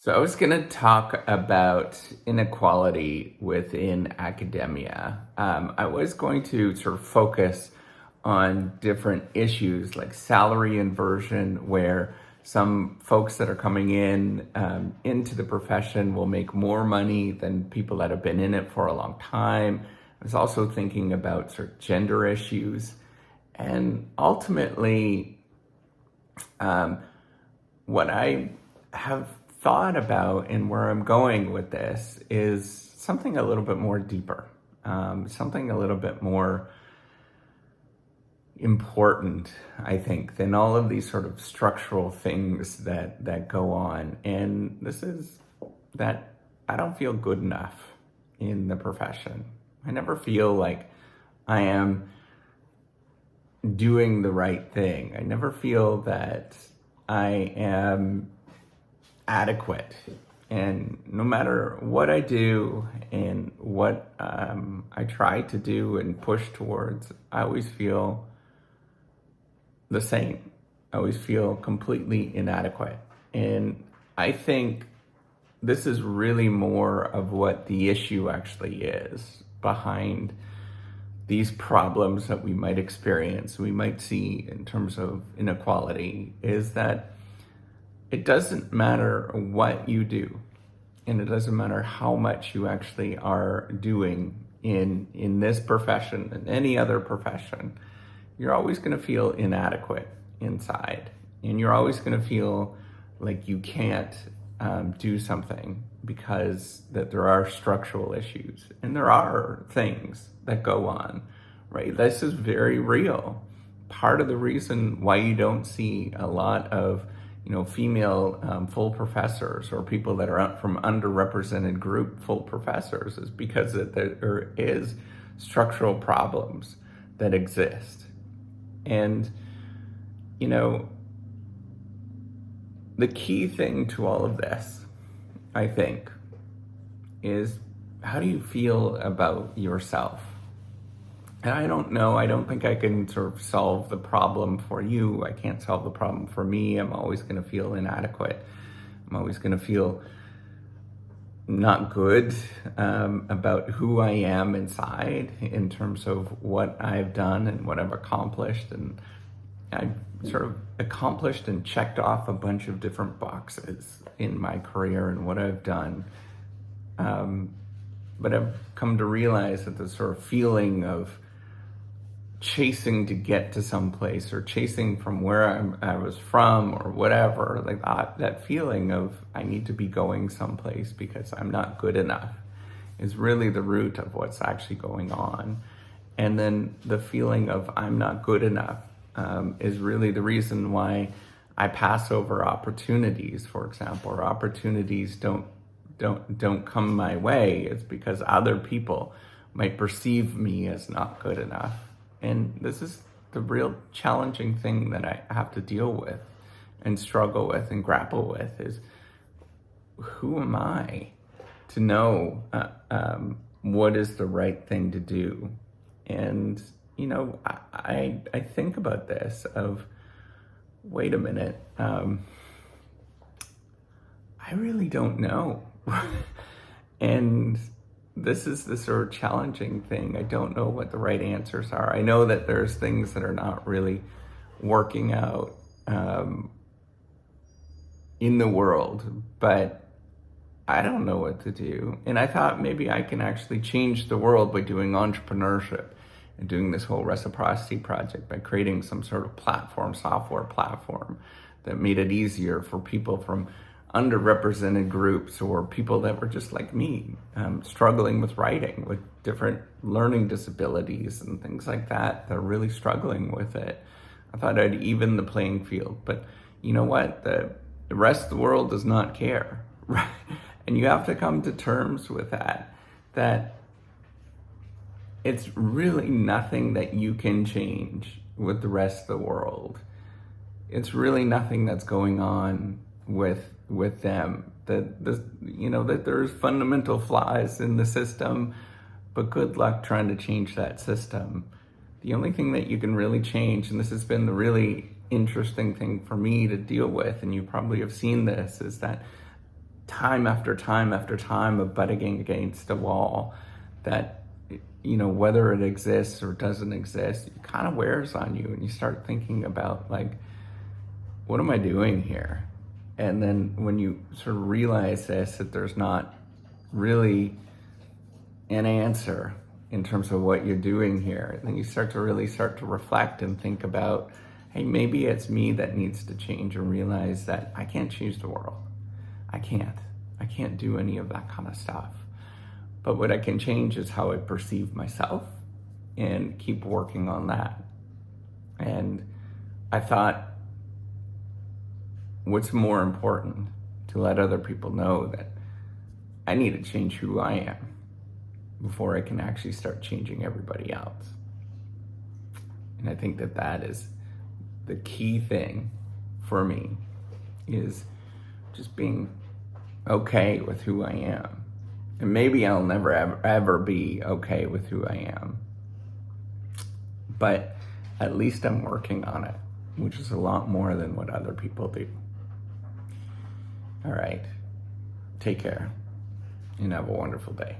So I was going to talk about inequality within academia. I was going to sort of focus on different issues like salary inversion, where some folks that are coming in into the profession will make more money than people that have been in it for a long time. I was also thinking about sort of gender issues, and ultimately, what I have thought about and where I'm going with this is something a little bit more deeper, something a little bit more important, I think, than all of these sort of structural things that go on. And this is that I don't feel good enough in the profession. I never feel like I am doing the right thing. I never feel that I am adequate. And no matter what I do and what I try to do and push towards, I always feel the same. I always feel completely inadequate. And I think this is really more of what the issue actually is behind these problems that we might experience, we might see in terms of inequality, is that it doesn't matter what you do, and it doesn't matter how much you actually are doing in this profession and any other profession, you're always going to feel inadequate inside, and you're always going to feel like you can't do something because that there are structural issues and there are things that go on, right? This is very real. Part of the reason why you don't see a lot of female full professors or people that are from underrepresented group full professors is because there is structural problems that exist. And, the key thing to all of this, I think, is how do you feel about yourself? And I don't know, I don't think I can sort of solve the problem for you. I can't solve the problem for me. I'm always going to feel inadequate. I'm always going to feel not good about who I am inside in terms of what I've done and what I've accomplished. And I've sort of accomplished and checked off a bunch of different boxes in my career and what I've done. But I've come to realize that the sort of feeling of chasing to get to some place or chasing from where I was from or whatever, like that feeling of I need to be going someplace because I'm not good enough is really the root of what's actually going on. And then the feeling of I'm not good enough is really the reason why I pass over opportunities, for example, or opportunities don't come my way. It's because other people might perceive me as not good enough. And this is the real challenging thing that I have to deal with and struggle with and grapple with is who am I to know what is the right thing to do? And, I think about this of, wait a minute, I really don't know. And this is the sort of challenging thing. I don't know what the right answers are. I know that there's things that are not really working out in the world, but I don't know what to do. And I thought maybe I can actually change the world by doing entrepreneurship and doing this whole reciprocity project by creating some sort of software platform that made it easier for people from underrepresented groups or people that were just like me, struggling with writing, with different learning disabilities and things like that. They're really struggling with it. I thought I'd even the playing field, but you know what? The rest of the world does not care, right? And you have to come to terms with that it's really nothing that you can change with the rest of the world. It's really nothing that's going on with them, that there's fundamental flaws in the system, but good luck trying to change that system. The only thing that you can really change, and this has been the really interesting thing for me to deal with, and you probably have seen this, is that time after time after time of butting against a wall that, whether it exists or doesn't exist, it kind of wears on you, and you start thinking about, like, what am I doing here? And then when you sort of realize this, that there's not really an answer in terms of what you're doing here, then you start to reflect and think about, hey, maybe it's me that needs to change, and realize that I can't change the world. I can't do any of that kind of stuff. But what I can change is how I perceive myself, and keep working on that. And I thought, what's more important, to let other people know that I need to change who I am before I can actually start changing everybody else. And I think that that is the key thing for me, is just being okay with who I am. And maybe I'll never ever be okay with who I am, but at least I'm working on it, which is a lot more than what other people do. All right, take care and have a wonderful day.